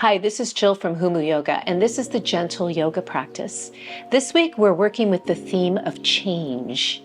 Hi, this is Jill from Humu Yoga, and this is the gentle yoga practice. This week, we're working with the theme of change.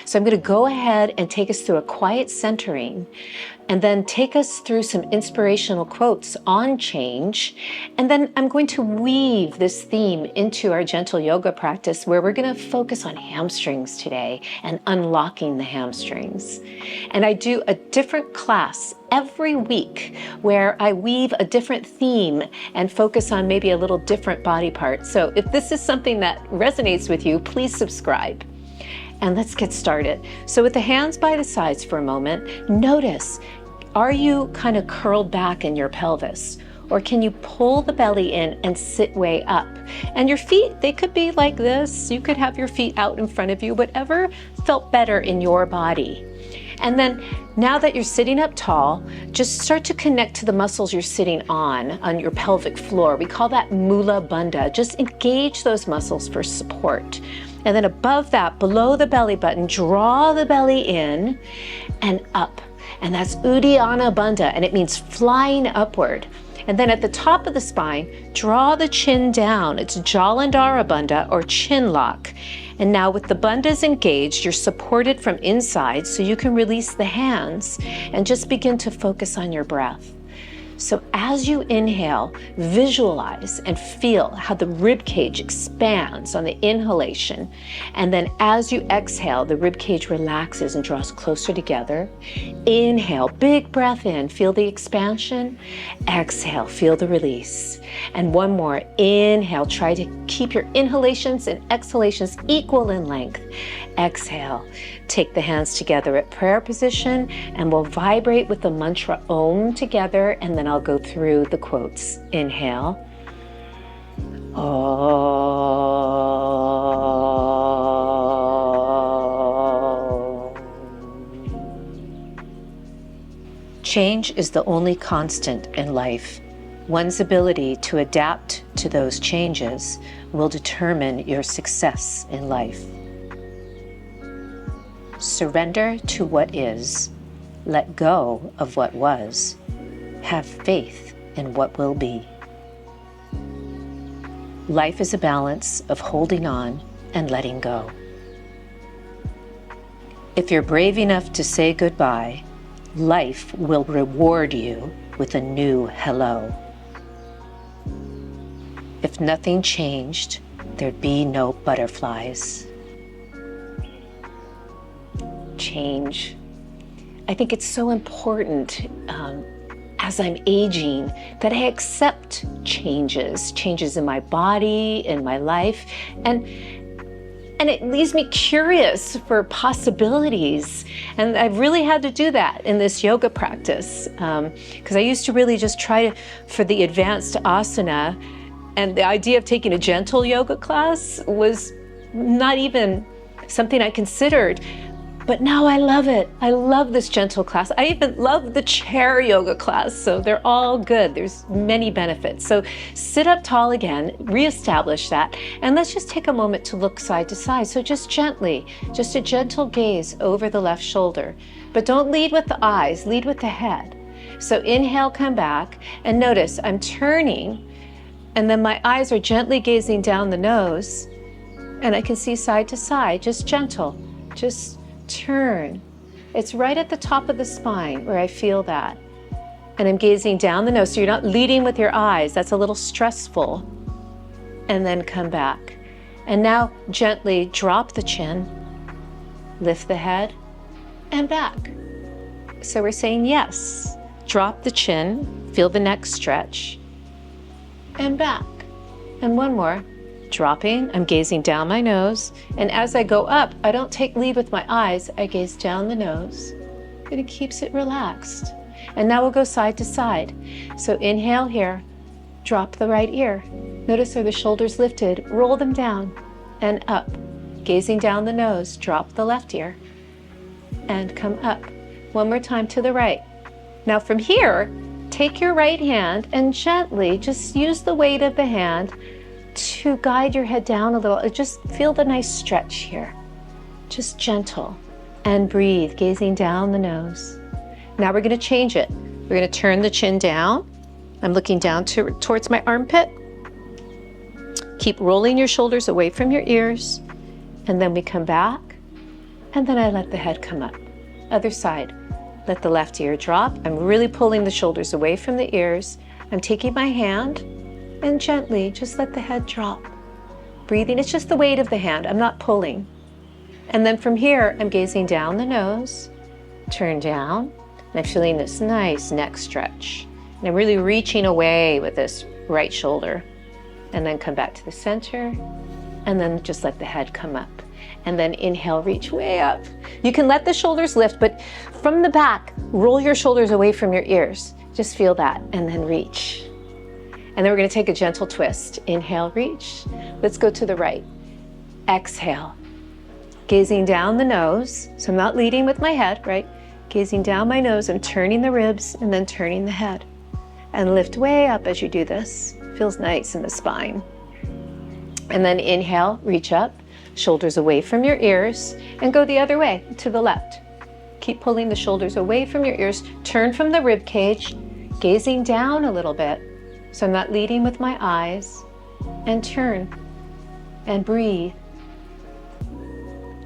So I'm going to go ahead and take us through a quiet centering, and then take us through some inspirational quotes on change. And then I'm going to weave this theme into our gentle yoga practice, where we're going to focus on hamstrings today and unlocking the hamstrings. And I do a different class every week where I weave a different theme and focus on maybe a little different body part. So if this is something that resonates with you, please subscribe. And let's get started. So with the hands by the sides for a moment, notice, are you kind of curled back in your pelvis? Or can you pull the belly in and sit way up? And your feet, they could be like this. You could have your feet out in front of you, whatever felt better in your body. And then now that you're sitting up tall, just start to connect to the muscles you're sitting on your pelvic floor. We call that Mula Bandha. Just engage those muscles for support. And then above that, below the belly button, draw the belly in and up. And that's Uddiyana Bandha, and it means flying upward. And then at the top of the spine, draw the chin down. It's Jalandhara Bandha, or chin lock. And now with the bandhas engaged, you're supported from inside, so you can release the hands and just begin to focus on your breath. So as you inhale, visualize and feel how the rib cage expands on the inhalation. And then as you exhale, the rib cage relaxes and draws closer together. Inhale, big breath in, feel the expansion. Exhale, feel the release. And one more, inhale, try to keep your inhalations and exhalations equal in length. Exhale, take the hands together at prayer position, and we'll vibrate with the mantra Om together, and then I'll go through the quotes. Inhale. Om. Change is the only constant in life. One's ability to adapt to those changes will determine your success in life. Surrender to what is, let go of what was, have faith in what will be. Life is a balance of holding on and letting go. If you're brave enough to say goodbye, life will reward you with a new hello. If nothing changed, there'd be no butterflies. Change. I think it's so important as I'm aging that I accept changes in my body, in my life, and it leaves me curious for possibilities. And I've really had to do that in this yoga practice, because I used to really just try for the advanced asana, and the idea of taking a gentle yoga class was not even something I considered. But now I love it. I love this gentle class. I even love the chair yoga class. So they're all good. There's many benefits. So sit up tall again, reestablish that, and let's just take a moment to look side to side. So just gently, just a gentle gaze over the left shoulder. But don't lead with the eyes, lead with the head. So inhale, come back, and notice I'm turning, and then my eyes are gently gazing down the nose, and I can see side to side, just gentle, just turn. It's right at the top of the spine where I feel that. And I'm gazing down the nose, so you're not leading with your eyes. That's a little stressful. And then come back. And now gently drop the chin, lift the head, and back. So we're saying yes. Drop the chin, feel the neck stretch, and back. And one more. Dropping, I'm gazing down my nose, and as I go up, I don't take lead with my eyes, I gaze down the nose, and it keeps it relaxed. And now we'll go side to side. So inhale here, drop the right ear. Notice are the shoulders lifted, roll them down and up. Gazing down the nose, drop the left ear and come up. One more time to the right. Now from here, take your right hand and gently just use the weight of the hand to guide your head down a little. Just feel the nice stretch here. Just gentle. And breathe, gazing down the nose. Now we're going to change it. We're going to turn the chin down I'm looking down towards my armpit. Keep rolling your shoulders away from your ears. And then we come back. And then I let the head come up. Other side. Let the left ear drop. I'm really pulling the shoulders away from the ears. I'm taking my hand and gently just let the head drop. Breathing, it's just the weight of the hand. I'm not pulling. And then from here, I'm gazing down the nose, turn down, and I'm feeling this nice neck stretch. And I'm really reaching away with this right shoulder. And then come back to the center, and then just let the head come up. And then inhale, reach way up. You can let the shoulders lift, but from the back, roll your shoulders away from your ears. Just feel that, and then reach. And then we're gonna take a gentle twist. Inhale, reach. Let's go to the right. Exhale. Gazing down the nose, so I'm not leading with my head, right? Gazing down my nose, I'm turning the ribs and then turning the head. And lift way up as you do this. Feels nice in the spine. And then inhale, reach up, shoulders away from your ears, and go the other way, to the left. Keep pulling the shoulders away from your ears, turn from the rib cage, gazing down a little bit. So I'm not leading with my eyes, and turn, and breathe.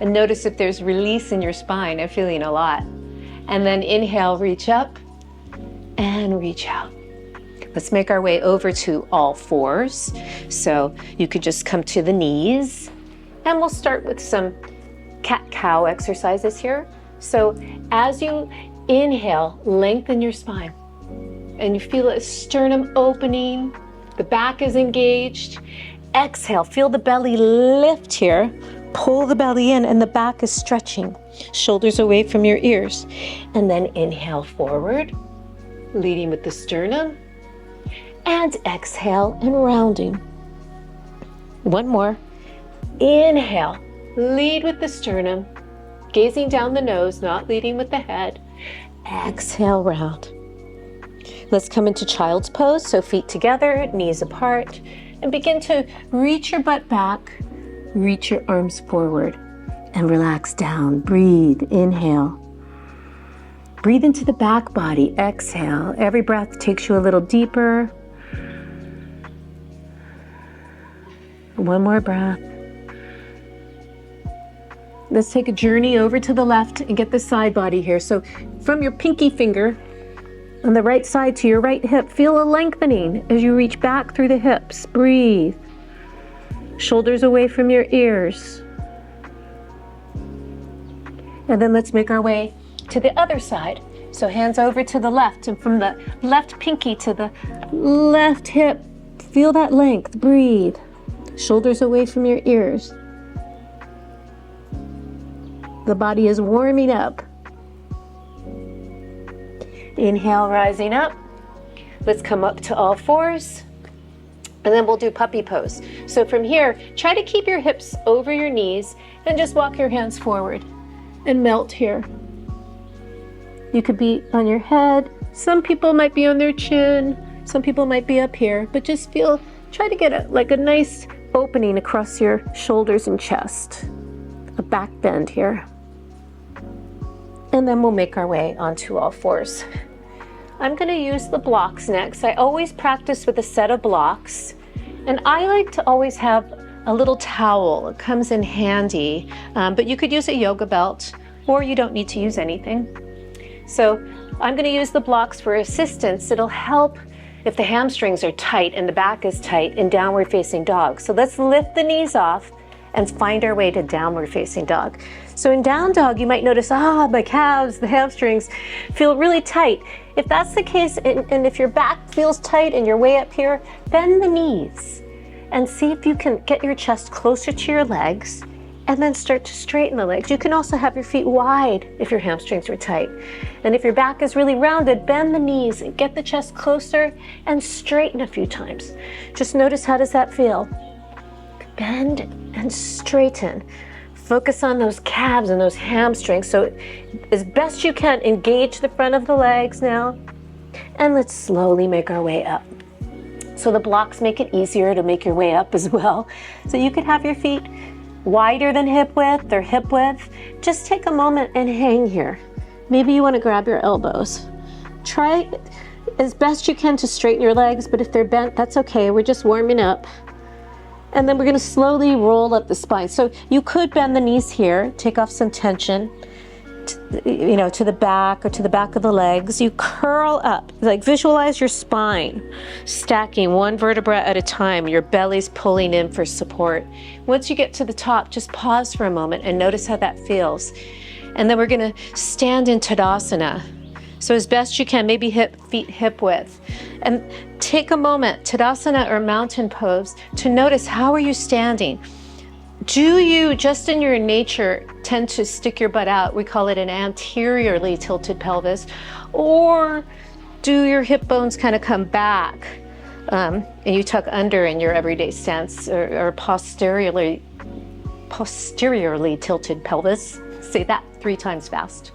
And notice if there's release in your spine. I'm feeling a lot. And then inhale, reach up, and reach out. Let's make our way over to all fours. So you could just come to the knees, and we'll start with some cat-cow exercises here. So as you inhale, lengthen your spine, and you feel a sternum opening, the back is engaged. Exhale, feel the belly lift here, pull the belly in, and the back is stretching. Shoulders away from your ears. And then inhale forward, leading with the sternum. And exhale and rounding. One more. Inhale, lead with the sternum, gazing down the nose, not leading with the head. Exhale, round. Let's come into child's pose, so feet together, knees apart, and begin to reach your butt back, reach your arms forward, and relax down. Breathe, inhale. Breathe into the back body, exhale. Every breath takes you a little deeper. One more breath. Let's take a journey over to the left and get the side body here. So from your pinky finger on the right side to your right hip, feel a lengthening as you reach back through the hips. Breathe. Shoulders away from your ears. And then let's make our way to the other side. So hands over to the left, and from the left pinky to the left hip, feel that length. Breathe. Shoulders away from your ears. The body is warming up. Inhale, rising up. Let's come up to all fours. And then we'll do puppy pose. So from here, try to keep your hips over your knees and just walk your hands forward and melt here. You could be on your head. Some people might be on their chin. Some people might be up here, but just try to get a nice opening across your shoulders and chest. A back bend here. And then we'll make our way onto all fours. I'm going to use the blocks next. I always practice with a set of blocks, and I like to always have a little towel. It comes in handy, but you could use a yoga belt, or you don't need to use anything. So I'm going to use the blocks for assistance. It'll help if the hamstrings are tight and the back is tight in downward facing dog. So let's lift the knees off and find our way to downward facing dog. So in down dog, you might notice, my calves, the hamstrings feel really tight. If that's the case, and if your back feels tight and you're way up here, bend the knees and see if you can get your chest closer to your legs, and then start to straighten the legs. You can also have your feet wide if your hamstrings are tight. And if your back is really rounded, bend the knees and get the chest closer and straighten a few times. Just notice, how does that feel? Bend and straighten. Focus on those calves and those hamstrings. So as best you can, engage the front of the legs now. And let's slowly make our way up. So the blocks make it easier to make your way up as well. So you could have your feet wider than hip width or hip width. Just take a moment and hang here. Maybe you want to grab your elbows. Try as best you can to straighten your legs, but if they're bent, that's okay. We're just warming up. And then we're going to slowly roll up the spine. So you could bend the knees here, take off some tension, to the back or to the back of the legs. You curl up, like visualize your spine stacking one vertebra at a time. Your belly's pulling in for support. Once you get to the top, just pause for a moment and notice how that feels. And then we're going to stand in Tadasana. So as best you can, maybe feet hip width. And take a moment, Tadasana or mountain pose, to notice how are you standing. Do you, just in your nature, tend to stick your butt out? We call it an anteriorly tilted pelvis. Or do your hip bones kind of come back and you tuck under in your everyday stance, or posteriorly tilted pelvis? Say that 3 times fast.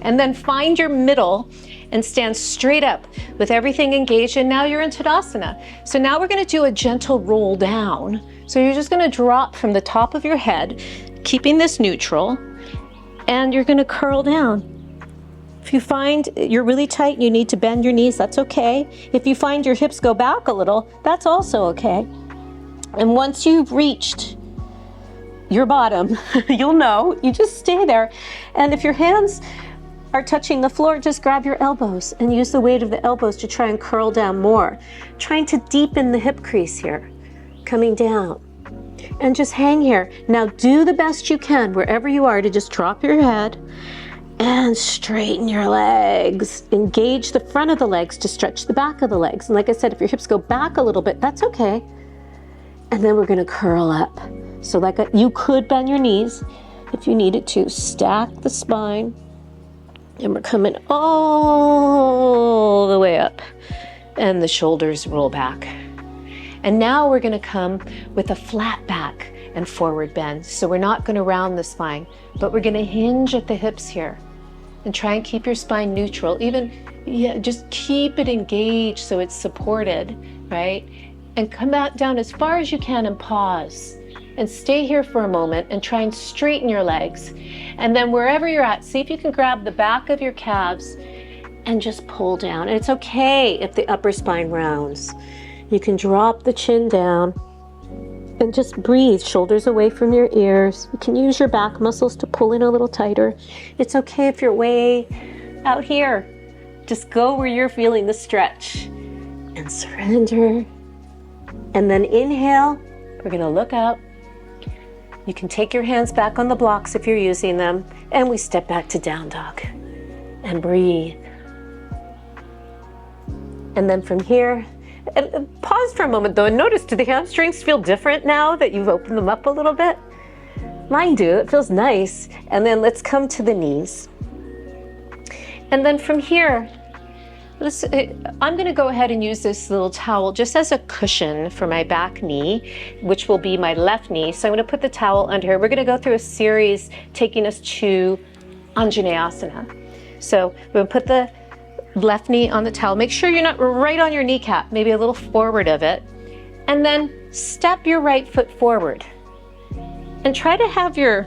And then find your middle and stand straight up with everything engaged. And now you're in Tadasana. So now we're going to do a gentle roll down. So you're just going to drop from the top of your head, keeping this neutral, and you're going to curl down. If you find you're really tight and you need to bend your knees, that's okay. If you find your hips go back a little, that's also okay. And once you've reached your bottom, you'll know, you just stay there. And if your hands are touching the floor, just grab your elbows and use the weight of the elbows to try and curl down more. Trying to deepen the hip crease here, coming down. And just hang here. Now do the best you can wherever you are to just drop your head and straighten your legs. Engage the front of the legs to stretch the back of the legs. And like I said, if your hips go back a little bit, that's okay. And then we're going to curl up. So you could bend your knees if you needed to. Stack the spine. And we're coming all the way up. And the shoulders roll back. And now we're going to come with a flat back and forward bend. So we're not going to round the spine, but we're going to hinge at the hips here. And try and keep your spine neutral. Just keep it engaged so it's supported, right? And come back down as far as you can and pause. And stay here for a moment and try and straighten your legs. And then wherever you're at, see if you can grab the back of your calves and just pull down. And it's okay if the upper spine rounds. You can drop the chin down and just breathe, shoulders away from your ears. You can use your back muscles to pull in a little tighter. It's okay if you're way out here. Just go where you're feeling the stretch and surrender. And then inhale, we're gonna look up. You can take your hands back on the blocks if you're using them, and we step back to down dog and breathe. And then from here, and pause for a moment though, and notice, do the hamstrings feel different now that you've opened them up a little bit? Mine do, it feels nice. And then let's come to the knees. And then from here, I'm going to go ahead and use this little towel just as a cushion for my back knee, which will be my left knee. So I'm going to put the towel under here. We're going to go through a series taking us to Anjaneyasana. So we're going to put the left knee on the towel. Make sure you're not right on your kneecap, maybe a little forward of it. And then step your right foot forward. And try to have your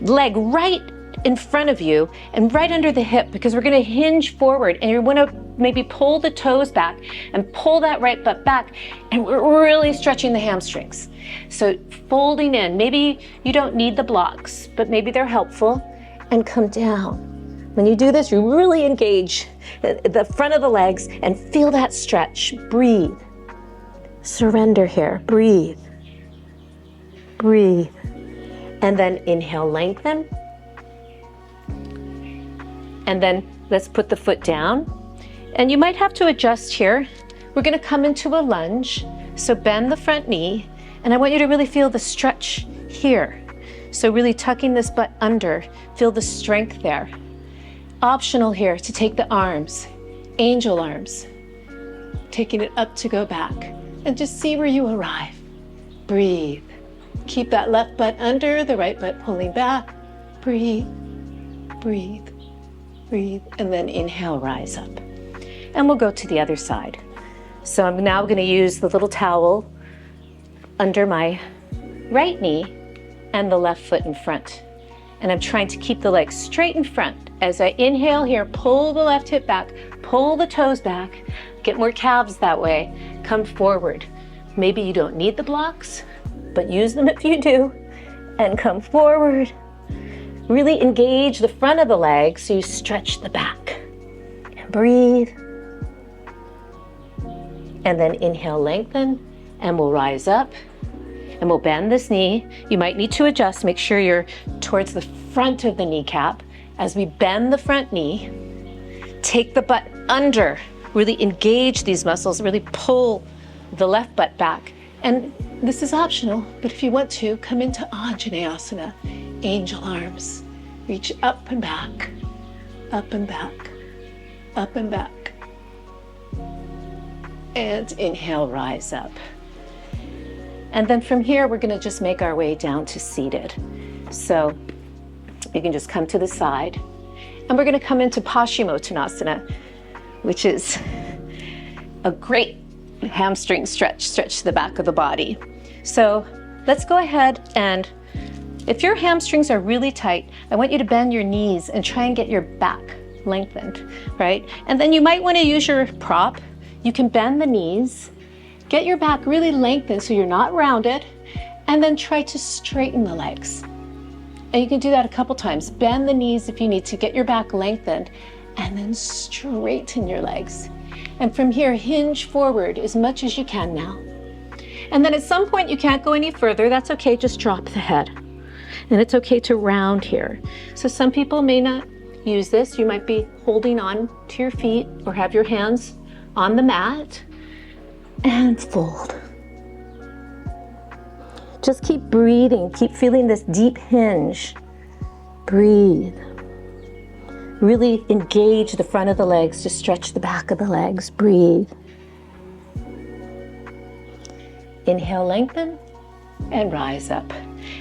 leg right in front of you and right under the hip, because we're going to hinge forward, and you want to maybe pull the toes back and pull that right butt back, and we're really stretching the hamstrings. So folding in, maybe you don't need the blocks, but maybe they're helpful, and come down. When you do this, you really engage the front of the legs and feel that stretch. Breathe. Surrender here. Breathe. Breathe. And then inhale, lengthen. And then let's put the foot down. And you might have to adjust here. We're going to come into a lunge. So bend the front knee. And I want you to really feel the stretch here. So really tucking this butt under. Feel the strength there. Optional here to take the arms, angel arms. Taking it up to go back. And just see where you arrive. Breathe. Keep that left butt under, the right butt pulling back. Breathe. Breathe. Breathe, and then inhale, rise up. And we'll go to the other side. So I'm now going to use the little towel under my right knee and the left foot in front. And I'm trying to keep the legs straight in front. As I inhale here, pull the left hip back, pull the toes back, get more calves that way. Come forward. Maybe you don't need the blocks, but use them if you do. And come forward. Really engage the front of the leg so you stretch the back. And breathe. And then inhale, lengthen, and we'll rise up. And we'll bend this knee. You might need to adjust. Make sure you're towards the front of the kneecap. As we bend the front knee, take the butt under. Really engage these muscles. Really pull the left butt back. And this is optional, but if you want to, come into Anjaneyasana, angel arms. Reach up and back, up and back, up and back. And inhale, rise up. And then from here, we're gonna just make our way down to seated. So you can just come to the side. And we're gonna come into Paschimottanasana, which is a great hamstring stretch to the back of the body. So let's go ahead, and if your hamstrings are really tight, I want you to bend your knees and try and get your back lengthened, right? And then you might wanna use your prop. You can bend the knees, get your back really lengthened so you're not rounded, and then try to straighten the legs. And you can do that a couple times. Bend the knees if you need to, get your back lengthened, and then straighten your legs. And from here, hinge forward as much as you can now. And then at some point you can't go any further. That's okay, just drop the head. And it's okay to round here. So some people may not use this. You might be holding on to your feet or have your hands on the mat. And fold. Just keep breathing, keep feeling this deep hinge. Breathe. Really engage the front of the legs to stretch the back of the legs. Breathe. Inhale, lengthen, and rise up.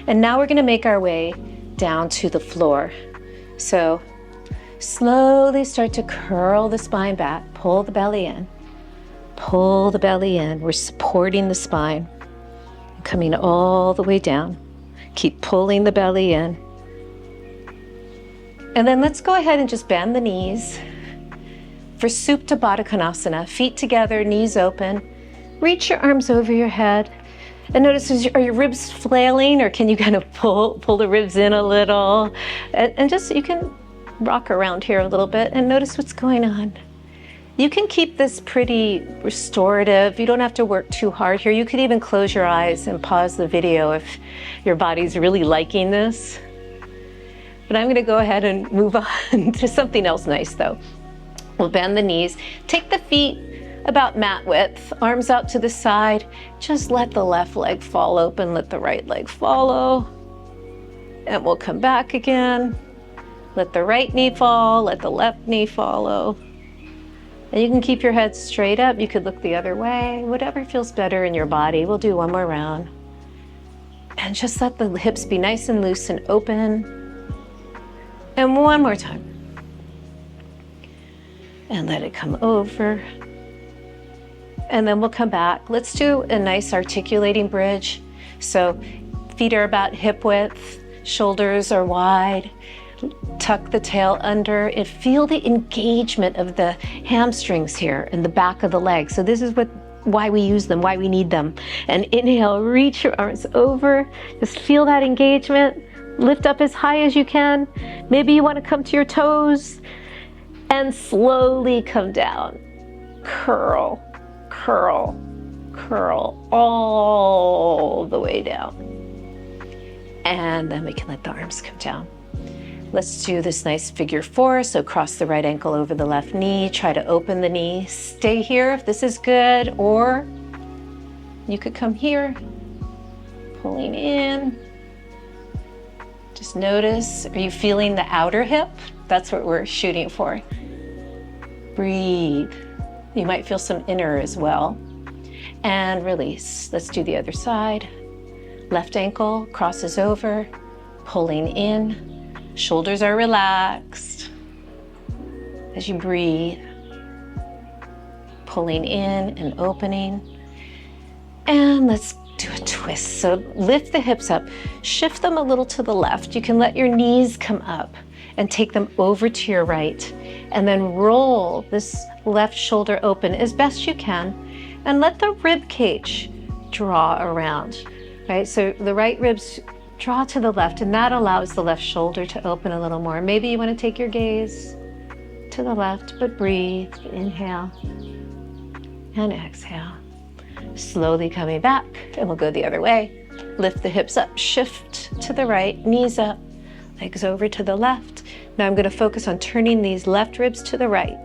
And now we're gonna make our way down to the floor. So slowly start to curl the spine back, pull the belly in. Pull the belly in. We're supporting the spine. Coming all the way down. Keep pulling the belly in. And then let's go ahead and just bend the knees. For Supta Baddha Konasana, feet together, knees open. Reach your arms over your head. And notice, are your ribs flailing, or can you kind of pull the ribs in a little? And just, you can rock around here a little bit and notice what's going on. You can keep this pretty restorative. You don't have to work too hard here. You could even close your eyes and pause the video if your body's really liking this. But I'm gonna go ahead and move on to something else nice though. We'll bend the knees, take the feet about mat width, arms out to the side. Just let the left leg fall open, let the right leg follow. And we'll come back again. Let the right knee fall, let the left knee follow. And you can keep your head straight up. You could look the other way, whatever feels better in your body. We'll do one more round. And just let the hips be nice and loose and open. And one more time. And let it come over. And then we'll come back. Let's do a nice articulating bridge. So feet are about hip width, shoulders are wide. Tuck the tail under and feel the engagement of the hamstrings here in the back of the leg. So this is why we use them, why we need them. And inhale, reach your arms over. Just feel that engagement. Lift up as high as you can. Maybe you want to come to your toes and slowly come down. Curl, curl, curl all the way down. And then we can let the arms come down. Let's do this nice figure four. So cross the right ankle over the left knee. Try to open the knee. Stay here if this is good, or you could come here, pulling in. Just notice, are you feeling the outer hip? That's what we're shooting for. Breathe. You might feel some inner as well. And release. Let's do the other side. Left ankle crosses over, pulling in. Shoulders are relaxed as you breathe, pulling in and opening. And let's do a twist. So lift the hips up, shift them a little to the left. You can let your knees come up and take them over to your right. And then roll this left shoulder open as best you can and let the rib cage draw around, right? So the right ribs draw to the left, and that allows the left shoulder to open a little more. Maybe you want to take your gaze to the left, but breathe. Inhale and exhale. Slowly coming back, and we'll go the other way. Lift the hips up, shift to the right, knees up, legs over to the left. Now I'm going to focus on turning these left ribs to the right.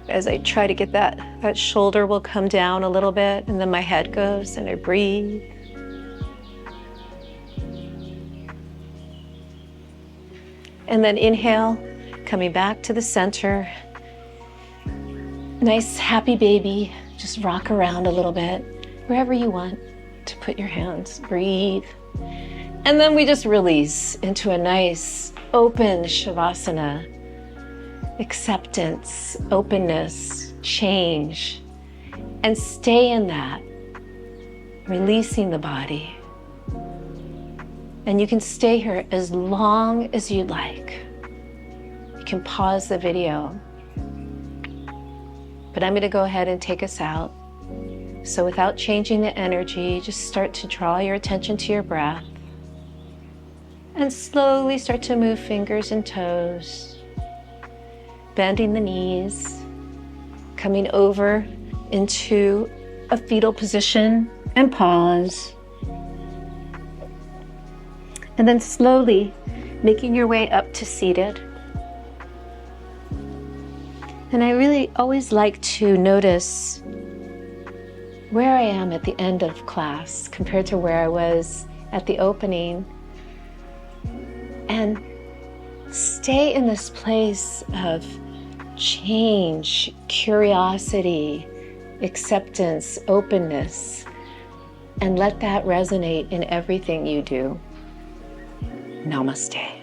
As I try to get that shoulder will come down a little bit, and then my head goes, and I breathe. And then inhale, coming back to the center. Nice, happy baby. Just rock around a little bit, wherever you want to put your hands. Breathe. And then we just release into a nice, open Shavasana. Acceptance, openness, change. And stay in that, releasing the body. And you can stay here as long as you'd like. You can pause the video. But I'm going to go ahead and take us out. So without changing the energy, just start to draw your attention to your breath. And slowly start to move fingers and toes. Bending the knees. Coming over into a fetal position and pause. And then slowly making your way up to seated. And I really always like to notice where I am at the end of class compared to where I was at the opening. And stay in this place of change, curiosity, acceptance, openness, and let that resonate in everything you do. Namaste.